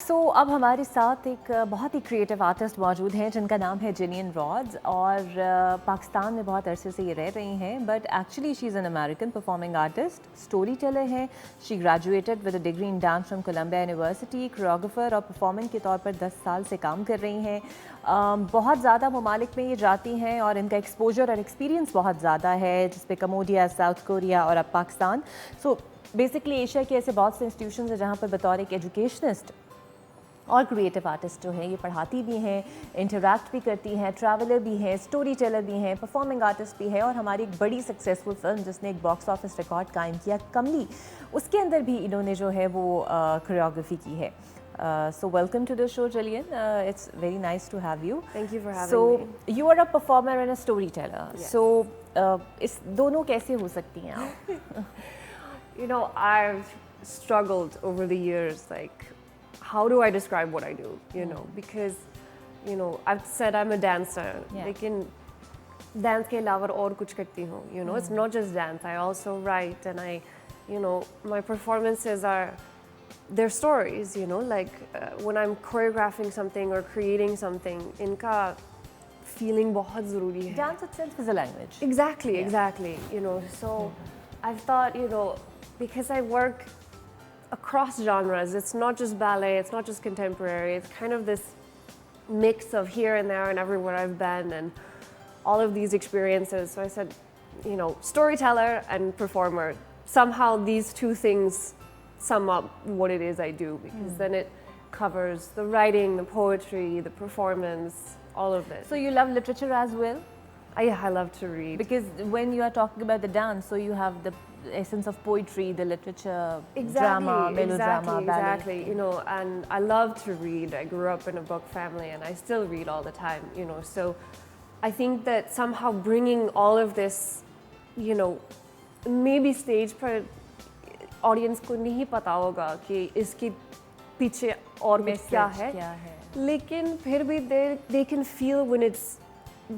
अब हमारे साथ एक बहुत ही क्रिएटिव आर्टिस्ट मौजूद हैं जिनका नाम है जिलियन रॉड्स और पाकिस्तान में बहुत अरसे से ये रह रही हैं but actually she is an American performing artist, storyteller हैं। She graduated with a degree in dance from Columbia university, choreographer और परफॉर्मिंग के तौर पर 10 साल से काम कर रही हैं। बहुत ज़्यादा ममालिक में ये जाती हैं और इनका एक्सपोजर और एक्सपीरियंस बहुत ज़्यादा है, जिसपे कम्बोडिया, साउथ कोरिया और अब पाकिस्तान। सो बेसिकली एशिया के ऐसे बहुत से इंस्टीट्यूशन हैं जहाँ पर बतौर एक एजुकेशनिस्ट और क्रिएटिव आर्टिस्ट जो हैं ये पढ़ाती भी हैं, इंटरैक्ट भी करती हैं, ट्रैवलर भी हैं, स्टोरी टेलर भी हैं, परफॉर्मिंग आर्टिस्ट भी है। और हमारी एक बड़ी सक्सेसफुल फिल्म जिसने एक बॉक्स ऑफिस रिकॉर्ड कायम किया, कमली, उसके अंदर भी इन्होंने जो है वो कोरियोग्राफी की है। So welcome to the show, Gillian. It's very nice to have you. Thank you for having me. So you are a performer and a storyteller. Yes. So इस दोनों कैसे हो सकती हैं आप? You know, I've struggled over the years, like, how do I describe what I do, you know, because, you know, I've said I'm a dancer, लेकिन dance के अलावा और कुछ करती हूँ, you know, it's not just dance, I also write and you know, my performances are, they're stories, you know, like when I'm choreographing something or creating something, इनका feeling बहुत ज़रूरी है. Dance itself is a language. Exactly, you know, so I've thought, you know, because I work across genres, it's not just ballet, it's not just contemporary, it's kind of this mix of here and there and everywhere I've been and all of these experiences. So I said, you know, storyteller and performer, somehow these two things sum up what it is I do, because then it covers the writing, the poetry, the performance, all of this. So you love literature as well? Yeah, I love to read. Because when you are talking about the dance, so you have the essence of poetry, the literature, drama, melodrama, ballet. Exactly, you know, and I love to read. I grew up in a book family and I still read all the time, you know, so I think that somehow bringing all of this, you know, maybe stage पर audience को नहीं पता होगा कि इसके पीछे और क्या है, लेकिन फिर भी they can feel when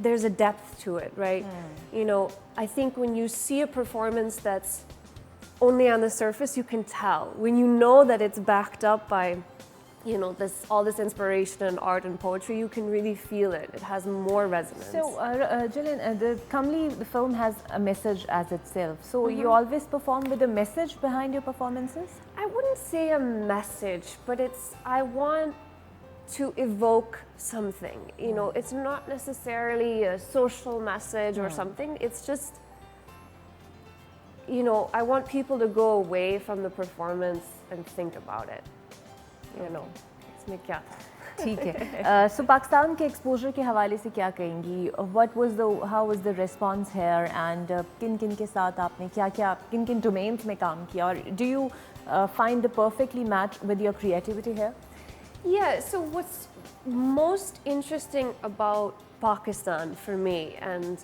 there's a depth to it, right? You know, I think when you see a performance that's only on the surface, you can tell. When you know that it's backed up by, you know, all this inspiration and art and poetry, you can really feel it. It has more resonance. So, Gillian, the Kamli, the film has a message as itself. So, you always perform with a message behind your performances? I wouldn't say a message, but I want to evoke something, you know, it's not necessarily a social message or something, it's just, you know, I want people to go away from the performance and think about it, you know, इसमें क्या था. ठीक है. So Pakistan के exposure के हवाले से क्या कहेंगी? How was the response here and किन के साथ आपने क्या किन domains में काम किया, और do you find the perfectly match with your creativity here? Yeah, so what's most interesting about Pakistan for me, and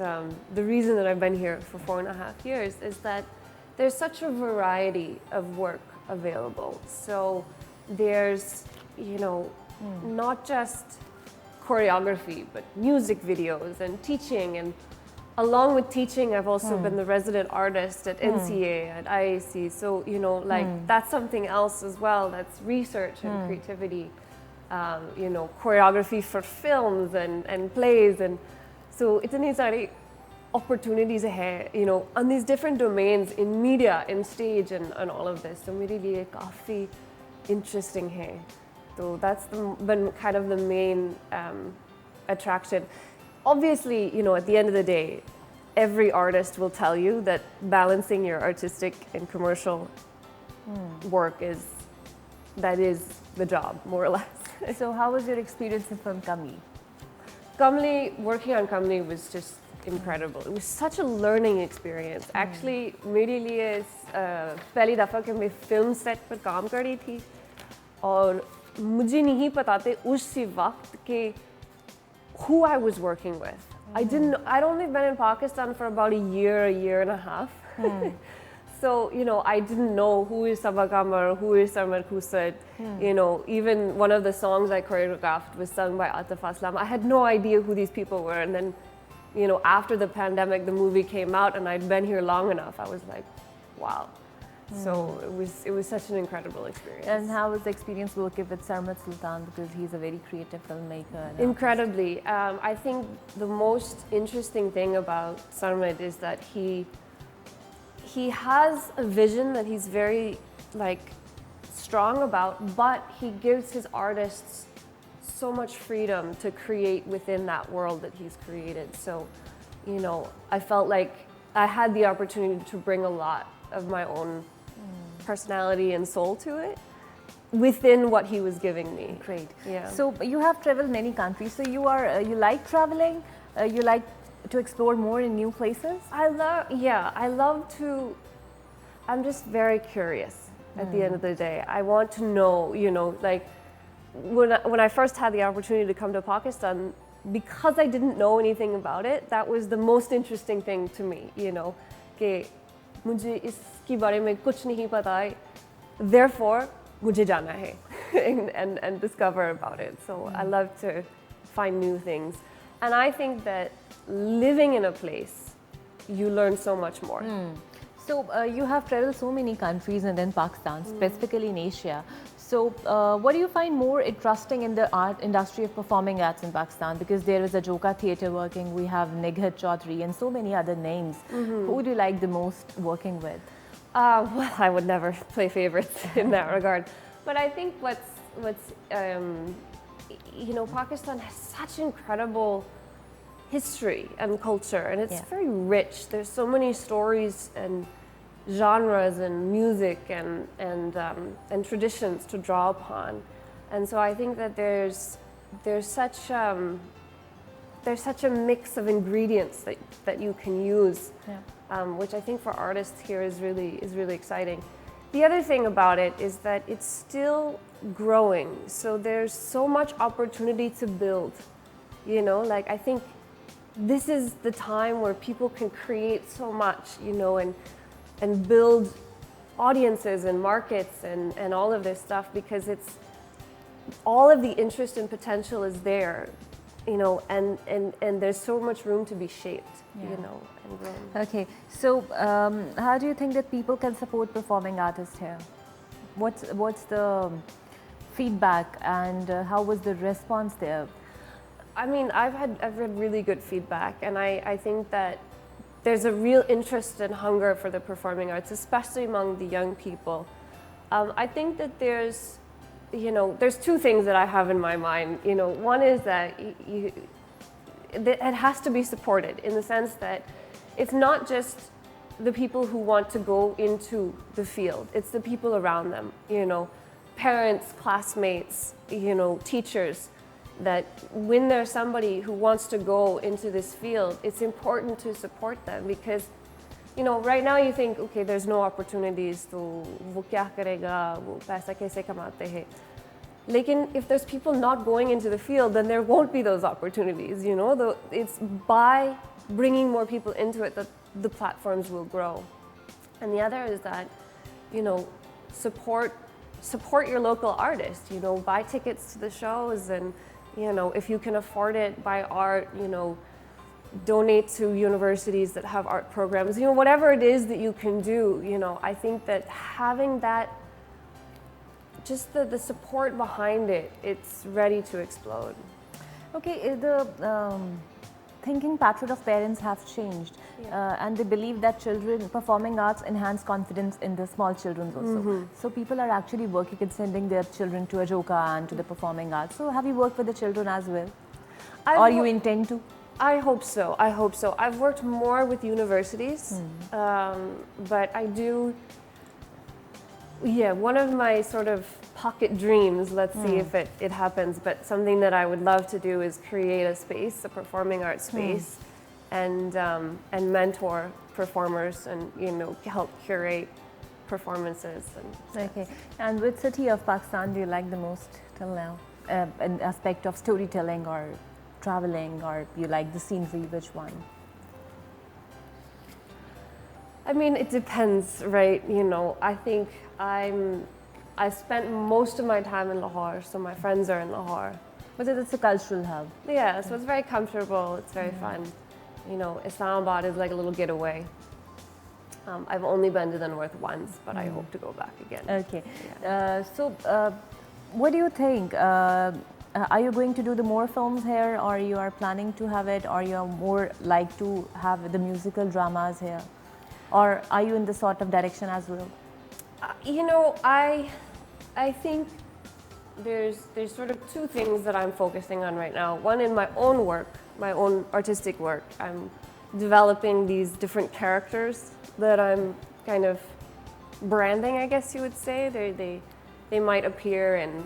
the reason that I've been here for 4.5 years, is that there's such a variety of work available. So there's, you know, not just choreography, but music videos and teaching, and along with teaching, I've also been the resident artist at NCA, at IAC, so, you know, like, that's something else as well, that's research and creativity. You know, choreography for films and plays, and so itni sari opportunities hai, you know, on these different domains in media, in stage, and all of this. So mere liye kafi interesting hai. So that's been kind of the main attraction. Obviously, you know, at the end of the day, every artist will tell you that balancing your artistic and commercial work is the job, more or less. So how was your experience in film Kamli? Kamli, working on Kamli was just incredible. It was such a learning experience. Actually, मेरे लिए पहली दफ़ा कि मैं film set पर काम कर रही थी और मुझे नहीं पता था उस वक्त के who I was working with. I'd only been in Pakistan for about a year and a half. So, you know, I didn't know who is Sabah Kamar, who is Sarmar Khusad. You know, even one of the songs I choreographed was sung by Atif Aslam. I had no idea who these people were. And then, you know, after the pandemic, the movie came out and I'd been here long enough. I was like, wow. So it was such an incredible experience. And how was the experience working with Sarmat Sultan, because he's a very creative filmmaker? And Incredibly. I think the most interesting thing about Sarmat is that he has a vision that he's very strong about, but he gives his artists so much freedom to create within that world that he's created. So, I felt like I had the opportunity to bring a lot of my own personality and soul to it within what he was giving me. Great. Yeah. So you have traveled many countries. So you like traveling? You like to explore more in new places? I love to. I'm just very curious. At the end of the day, I want to know. When I first had the opportunity to come to Pakistan, because I didn't know anything about it, that was the most interesting thing to me. कि मुझे इसके बारे में कुछ नहीं पता है, therefore मुझे जाना है and discover about it. So I love to find new things, and I think that living in a place, you learn so much more. So you have traveled so many countries and then Pakistan, specifically in Asia. So what do you find more interesting in the art industry of performing arts in Pakistan? Because there is a Joka theatre working, we have Nighat Chaudhary and so many other names. Who do you like the most working with? Well, I would never play favorites in that regard. But I think Pakistan has such incredible history and culture, and it's very rich. There's so many stories and genres and music and traditions to draw upon, and so I think that there's such a mix of ingredients that you can use, which I think for artists here is really exciting. The other thing about it is that it's still growing, so there's so much opportunity to build. I think this is the time where people can create so much, and build audiences and markets and all of this stuff, because it's all of the interest and potential is there, and there's so much room to be shaped, and grown. Okay, so how do you think that people can support performing artists here? What's the feedback, and how was the response there? I mean, I've had really good feedback, and I think that there's a real interest and hunger for the performing arts, especially among the young people. I think that there's two things that I have in my mind. One is that it has to be supported, in the sense that it's not just the people who want to go into the field, it's the people around them, parents, classmates, teachers, that when there's somebody who wants to go into this field, it's important to support them, because right now you think, okay, there's no opportunities, to wo kya karega, wo paisa kaise kamate hai. Lekin if there's people not going into the field, then there won't be those opportunities. It's by bringing more people into it that the platforms will grow. And the other is that support your local artists. Buy tickets to the shows, and if you can afford it, buy art, donate to universities that have art programs, whatever it is that you can do, I think that having that, just the support behind it, it's ready to explode. Okay, the thinking pattern of parents have changed, and they believe that performing arts enhance confidence in the small children also. So people are actually working and sending their children to a Joka and to the performing arts. So have you worked with the children as well? Or you intend to? I hope so. I've worked more with universities, but I do. One of my sort of pocket dreams, let's see if it happens, but something that I would love to do is create a space, a performing arts space, and mentor performers, and help curate performances. Okay. And which city of Pakistan do you like the most till now? An aspect of storytelling or traveling, or you like the scenery, which one? I mean, it depends, right? I think I spent most of my time in Lahore, so my friends are in Lahore. But it's a cultural hub. Yeah, so it's very comfortable, it's very fun. Islamabad is like a little getaway. I've only been to the north once, but I hope to go back again. Okay. So, what do you think? Are you going to do the more films here, or you are planning to have it, or you are more like to have the musical dramas here, or are you in this sort of direction as well? You know, I think there's sort of two things that I'm focusing on right now. One, in my own work, my own artistic work, I'm developing these different characters that I'm kind of branding, I guess you would say. They might appear in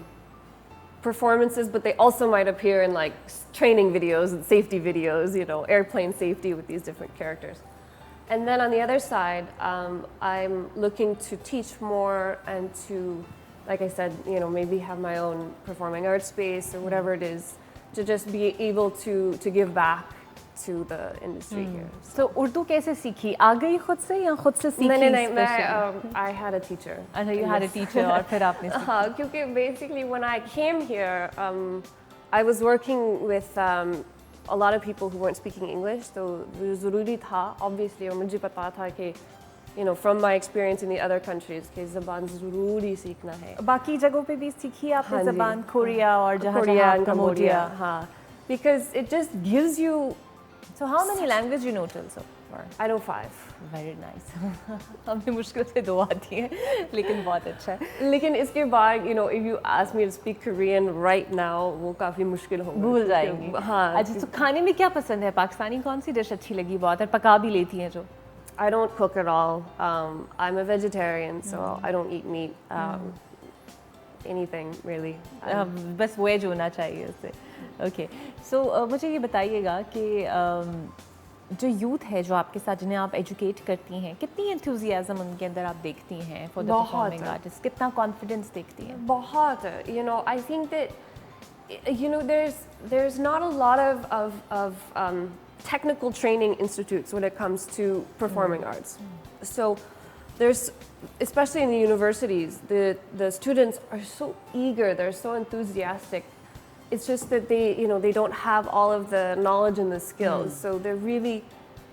performances, but they also might appear in like training videos and safety videos, you know, airplane safety with these different characters. And then on the other side, I'm looking to teach more and to, like I said, you know, maybe have my own performing arts space or whatever it is, to just be able to give back to the industry here. So, Urdu कैसे सीखी? आ गई खुद से या खुद से सीखी? नहीं, I had a teacher. अच्छा, you had a teacher और फिर आपने सीखी? हाँ, क्योंकि basically when I came here, I was working with a lot of people who weren't speaking English, so ज़रूरी था, obviously, और मुझे पता था कि, you know, from my experience in the other countries, कि ज़बान ज़रूरी सीखना है. बाकी जगहों पे भी सीखी आपने ज़बान? कोरिया और जहाँ Korea and Cambodia, हाँ. Because it just gives you. So how many languages you know till so far? I know 5. Very nice. हमें मुश्किल से 2 आती हैं, लेकिन बहुत अच्छा है. लेकिन इसके बाद, you know, if you ask me to speak Korean right now, वो काफ़ी मुश्किल होगा. भूल जाएंगी. हाँ. अच्छा, तो खाने में क्या पसंद है? पाकिस्तानी कौन सी डिश अच्छी लगी बहुत और पका भी लेती हैं जो? I don't cook at all. I'm a vegetarian, so I don't eat meat. Anything really. बस वेज होना चाहिए उससे. ओके. सो मुझे ये बताइएगा कि जो यूथ है जो आपके साथ जिन्हें आप एजुकेट करती हैं, कितनी एंथुजियाज्म उनके अंदर आप देखती हैं फॉर द परफॉर्मिंग आर्टिस्ट? कितना कॉन्फिडेंस देखती हैं? बहुत. You know, I think that, you know, there's not a lot of technical training institutes when it comes to performing arts. So there's, especially in the universities, the students are so eager, they're so enthusiastic. It's just that they don't have all of the knowledge and the skills, so they're really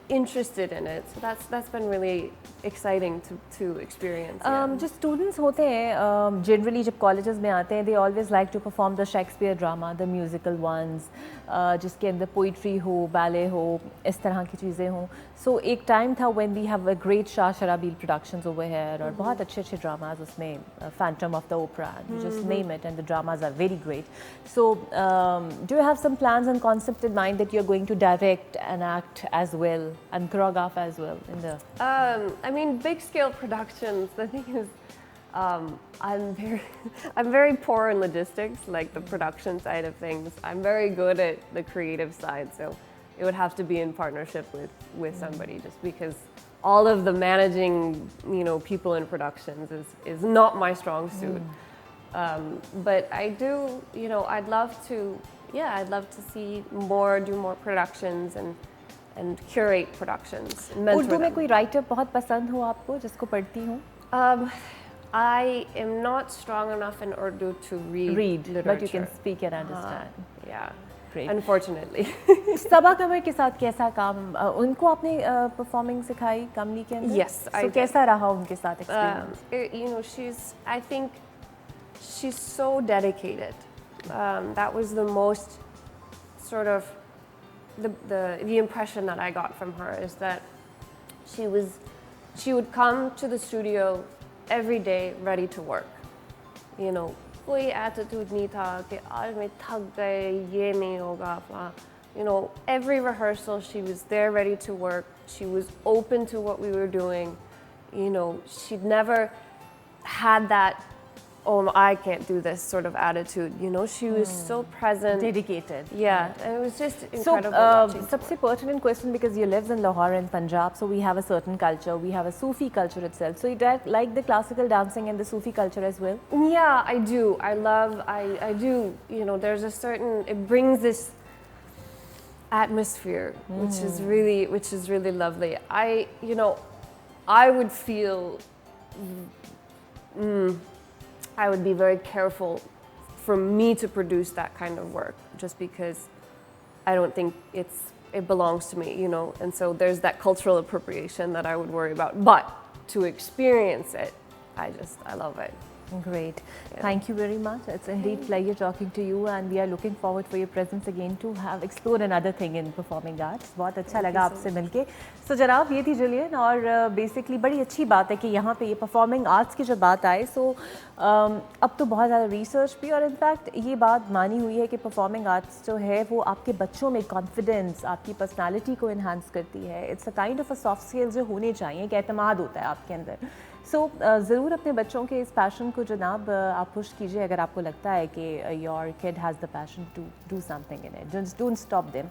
interested in it. So that's been really exciting to experience. जो students होते हैं generally जब colleges में आते हैं, they always like to perform the Shakespeare drama, the musical ones, जिसके अंदर poetry हो, बैले हो, इस तरह की चीज़ें हों. सो एक टाइम था when we have a great Shah Sharabil productions over here, और बहुत अच्छे अच्छे ड्रामाज उसमें, Phantom of the Opera, just name it, and the dramas are very great. So do you have some plans and concept in mind that you are going to direct and act as well and choreograph as well in the I mean, big scale productions, the thing is, I'm very poor in logistics, like the production side of things. I'm very good at the creative side, so it would have to be in partnership with somebody, just because all of the managing, you know, people in productions is not my strong suit. But I do, you know, I'd love to see do more productions and curate productions. Urdu में कोई writer बहुत पसंद हो आपको जिसको पढ़ती हूँ? I am not strong enough in Urdu to read literature. But you can speak and understand. Yeah, Great. unfortunately. सबा कमर के साथ कैसा काम, उनको आपने परफॉर्मिंग सिखाई कमली के अंदर? Yes, I did. कैसा रहा उनके साथ experience? You know, I think she's so dedicated. That was the most sort of the impression that I got from her, is that she would come to the studio every day ready to work. You know, कोई attitude नहीं था कि आज मैं थक गए, ये नहीं होगा. You know, every rehearsal she was there ready to work. She was open to what we were doing. You know, she'd never had that, oh, I can't do this sort of attitude. You know, she was so present, Dedicated. Yeah, and it was just So, incredible. सबसे pertinent question, because you live in Lahore in Punjab, so we have a certain culture. We have a Sufi culture itself. So you like the classical dancing and the Sufi culture as well? Yeah, I do. I do. You know, there's a certain. It brings this atmosphere, which is really lovely. I would feel. I would be very careful for me to produce that kind of work, just because I don't think it's it belongs to me, you know, and so there's that cultural appropriation that I would worry about. But to experience it, I love it. Great. Thank you very much. It's indeed pleasure talking to you, and we are looking forward for your presence again to have explore another thing in performing arts. बहुत अच्छा लगा आपसे मिलके. So जनाब ये थी Jillian, और basically बड़ी अच्छी बात है कि यहाँ पे ये परफॉर्मिंग आर्ट्स की जब बात आए, सो अब तो बहुत ज़्यादा रिसर्च भी और इनफैक्ट ये बात मानी हुई है कि परफॉर्मिंग आर्ट्स जो है वो आपके बच्चों में कॉन्फिडेंस, आपकी पर्सनालिटी को इन्हांस करती है. It's a kind of a soft skills जो होने चाहिए, एक एतमाद होता है आपके अंदर. सो ज़रूर अपने बच्चों के इस पैशन को जनाब आप पुश कीजिए अगर आपको लगता है कि your kid has the passion to do something in it. Just don't stop them.